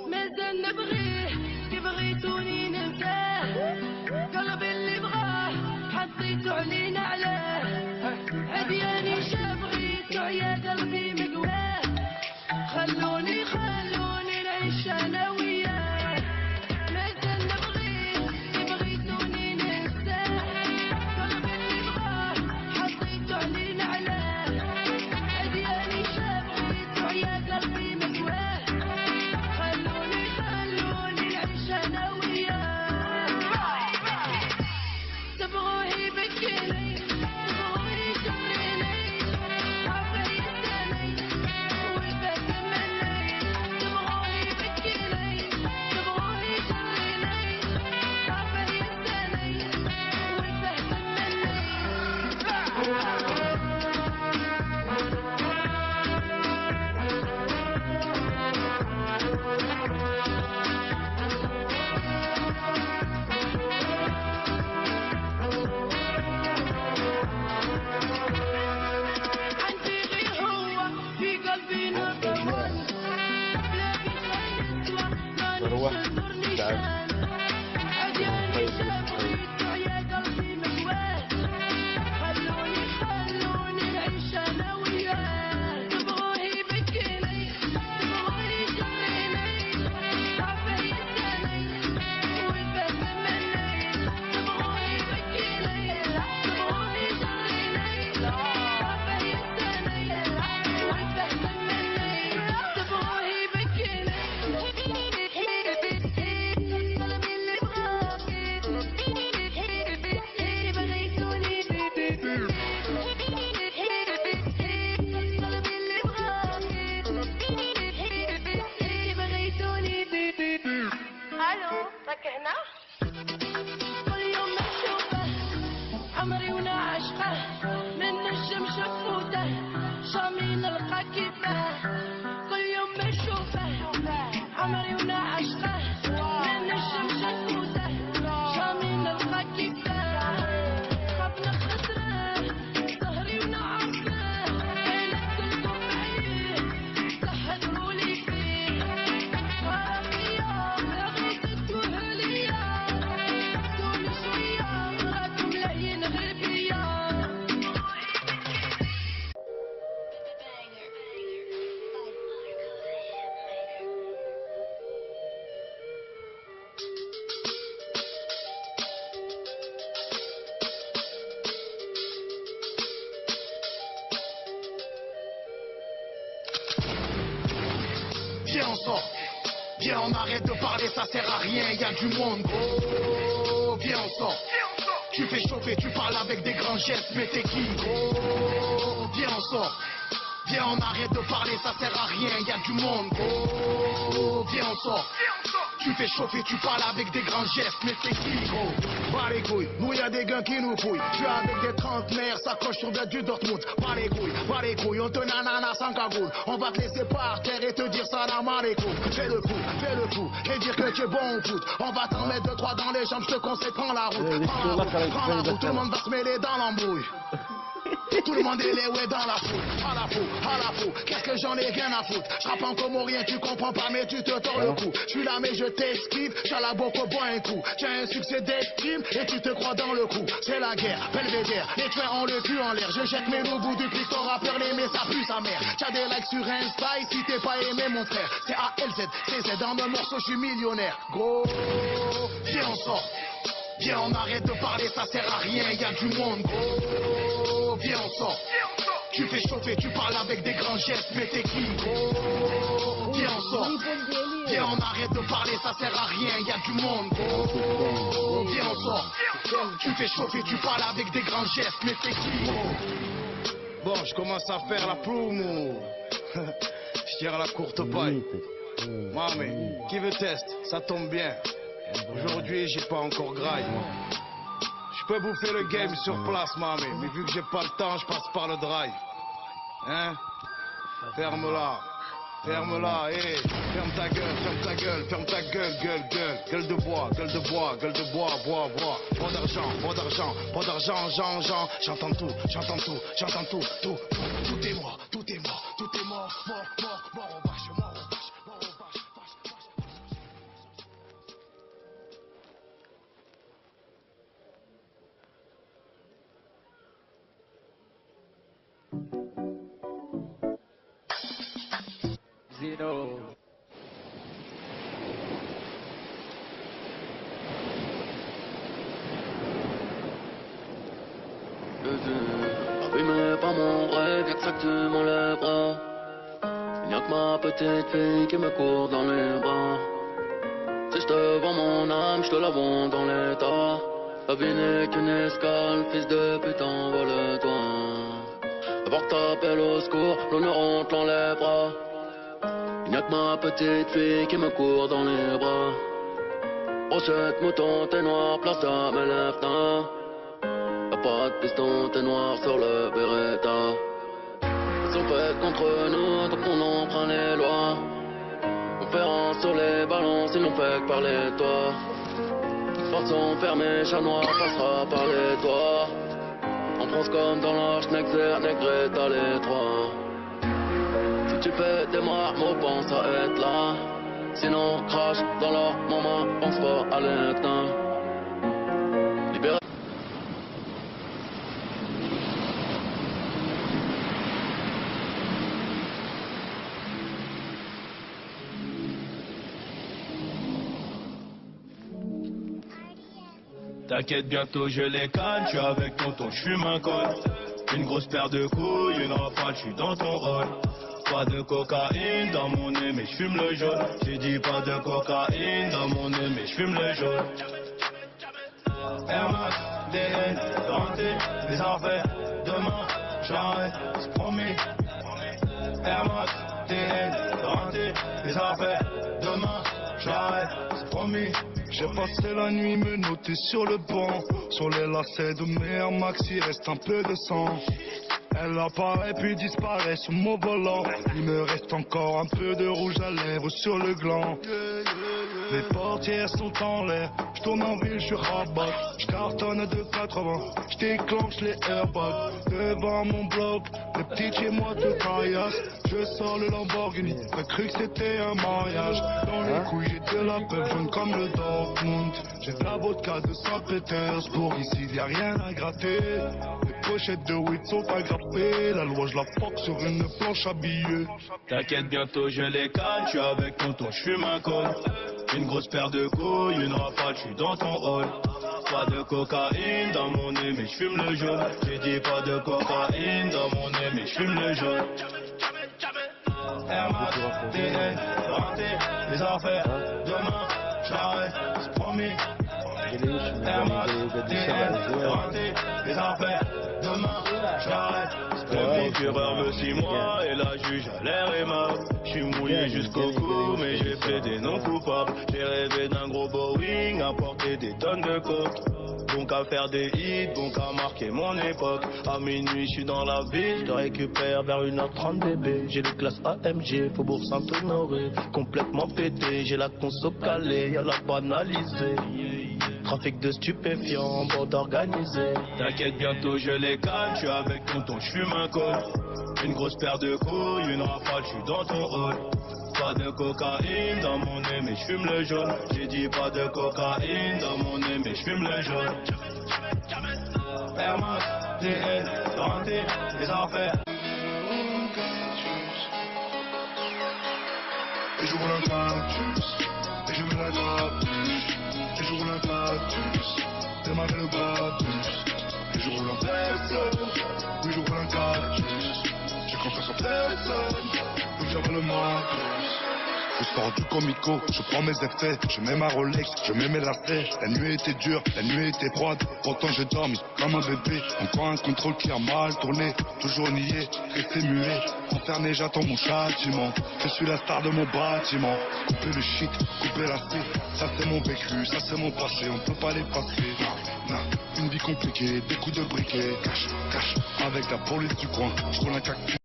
مازال نبغيه كبغيتوني ننساه قلبي اللي بغاه حطيته علينا علاه عدياني شابغيته يا قلبي مقواه خلوني نعيش انا وياه مازال نبغيه كبغيتوني ننساه قلبي اللي بغاه حطيته علينا علاه عدياني شابغيته يا قلبي مقواه خلوني نعيش انا وياه تبغوه يبكيني تبغوه يجريني عافية يداني والبس مني تبغوه يبكيني تبغوه يجريني عافية يداني والبس عندي غير هو في قلبي نمبر 1 لاقي شي يسوى مانيش انظر نيشان عدياني شابغيته يا قلبي مقواه خلوني نعيش انا وياه تبغوه يبكيني تبغوه يجريني عافية يداني والبس مني تبغوه يبكيني تبغوه يجريني عافية يداني والبس مني تبغوه يبكيني قلبي اللي بغاه بغيتوني قلبي اللي بغاه بغيتوني الو راك هنا كل يوم نشوفه عمري وانا عاشقه من نجم شفوته شامي نلقى كيفه كل يوم نشوفه عمري وانا عاشقه من نجم شفوته شامي نلقى كيفه خاف نخسره ظهري ونعرفه انا كلكم عليه تحضرولي فيه يا بغيت تقوله ليا دوني شويه راكم لاهيين غير بيا Viens on sort, viens on arrête de parler, ça sert à rien, y a du monde gros. Viens on sort, tu fais chauffer, tu parles avec des grands gestes, mais t'es qui gros? Viens on sort, viens on arrête de parler, ça sert à rien, y a du monde gros. Viens on sort, tu fais chauffer, tu parles avec des grands gestes, mais t'es qui gros? Pas les couilles, nous y a des gars qui nous fouillent. Tu es avec des trentenaires, s'accroche sur du Dortmund. Pas les couilles, on te nanana sans cagoule. On va te laisser par terre et te dire salam alaikum. Fais le fou, et dire que tu es bon au foot. On va t'en mettre 2-3 dans les jambes, je te conseille, prends la route. Prends la route, tout le monde va se mêler dans l'embrouille. Tout le monde est les ouais dans la foule, à la fou, qu'est-ce que j'en ai rien à foutre. J'rappe en comorien, tu comprends pas mais tu te tords le cou. Je suis là mais je t'esquive, j'ai la boque au bois un coup. Tu as un succès d'estime et tu te crois dans le coup. C'est la guerre, belvédère, les tueurs ont le cul en l'air. Je jette mes loups du clic, t'auras peur mais ça pue sa mère. T'as des likes sur Insta et si t'es pas aimé mon frère. C'est ALZ, CZ, dans le morceau je suis millionnaire. Gros, viens on sort. Viens on arrête de parler, ça sert à rien, y a du monde gros. Viens on sort, tu fais chauffer, tu parles avec des grands gestes, mais t'es qui gros? Viens on sort, viens on arrête de parler, ça sert à rien, y a du monde gros. Viens on sort, tu fais chauffer, tu parles avec des grands gestes, mais t'es qui gros? Bon, je commence à faire la promo. Je tire la courte paille. Mamé, qui veut test? Ça tombe bien. Aujourd'hui, j'ai pas encore graille. Je peux bouffer le game sur place, mamé. Mais vu que j'ai pas le temps, je passe par le drive. Hein? Ferme-la. Ferme-la, hé. Ferme ta gueule, ferme ta gueule, ferme ta gueule, gueule. Gueule de bois, gueule de bois, gueule de bois, bois. Pas d'argent, Jean. J'entends tout, tout est mort, mort, on va chemin. Zero. Oui mais pas mon rêve, y'a que ça que tu m'enlèves bras. Y'a que ma petite fille qui me court dans les bras. Si je te vends mon âme, je te la vends dans l'état. La vie n'est qu'une escale, fils de putain, vole-toi. Avant que t'appelles au secours, l'honneur on te l'enlèvera. Y'a que ma petite fille qui me court dans les bras. Brochette, mouton, t'es noir, place à mes lèvres. Y'a pas de piston, t'es noir sur le Beretta. Ils sont faits contre nous, donc on enfreint les lois. On fait un sur les balances, ils n'ont fait que parler de toi. Portes sont fermées, chat noir passera par les toits. En France comme dans l'Arche, Nexer, Negretta, les trois. Si tu fais des marmots, pense à être là. Sinon crache dans leur maman, pense pas à l'éteindre. Libéré. T'inquiète, bientôt je les canne, je suis avec tonton, je fume un col. Une grosse paire de couilles, une rafale, je suis dans ton rôle. Pas de cocaïne dans mon nez, mais je fume le jaune. J'ai dit pas de cocaïne dans mon nez, mais je fume le jaune. Air Max, DN, rentré, les affaires, demain, j'arrête, c'est promis. Air Max, DN, rentré, les affaires, demain, j'arrête, c'est promis. J'ai passé la nuit me noter sur le banc. Sur les lacets de mes Air Max, il reste un peu de sang. Elle apparaît puis disparaît sous mon volant. Il me reste encore un peu de rouge à lèvres sur le gland. Les portières sont en l'air, je tourne en ville, je suis rabat. Je cartonne de 80, je déclenche les airbags. Devant mon bloc, les petits chez moi te caillassent. Je sors le Lamborghini, t'as cru que c'était un mariage. Dans les couilles j'ai de la peur jaune comme le Dortmund. J'ai de la vodka de Saint-Pétersbourg, ici y'a rien à gratter. Les pochettes de weed sont agrafées, la loi je la fuck sur une planche à billets. T'inquiète, bientôt je les canne, je suis avec tonton, je fume un col. Une grosse paire de couilles, une rafale, je suis dans ton hall. Pas de cocaïne dans mon nez, mais je fume le jaune. J'ai dit pas de cocaïne dans mon nez, mais je fume le jaune. Air Max, DN, rentré, les affaires, demain, j'arrête, c'est promis. Air Max, DN, rentré, les affaires, demain, j'arrête. Le procureur veut 6 mois et la juge a l'air aimable. Je suis mouillé jusqu'au cou mais j'ai plaidé non coupable. J'ai rêvé d'un gros Boeing à porter des tonnes de coke. Bon qu'à faire des hits, bon qu'à marquer mon époque. À minuit je suis dans la ville, je récupère vers 1h30 bébé. J'ai les classes AMG, Faubourg Saint-Honoré. Complètement pété, j'ai la conso calée, y'a la banalisée. Trafic de stupéfiants, bande organisée. T'inquiète, bientôt je les canne, je suis avec tonton, je fume un col. Une grosse paire de couilles, une rafale, je suis dans ton hall. Pas de cocaïne dans mon nez, mais je fume le jaune. J'ai dit pas de cocaïne dans mon nez, mais je fume le jaune. Air Max, DN, rentré, les affaires. Et je roule un cactus, et je mets la grappus. Et je roule un cactus, démarrer le bacchus. Et je roule un personne, oui je roule un cactus. J'ai confiance en personne, oui j'avais le Marcus. Je sors du comico, je prends mes effets, je mets ma Rolex, je mets mes lacets. La nuit était dure, la nuit était froide, pourtant j'ai dormi comme un bébé. Encore un contrôle qui a mal tourné, toujours nié, resté muet. Enfermé, j'attends mon châtiment, je suis la star de mon bâtiment. Couper le shit, couper la C, ça c'est mon vécu, ça c'est mon passé, on peut pas les passer. Non, non, une vie compliquée, des coups de briquet, cache, cache, avec la police du coin, je roule un cactus.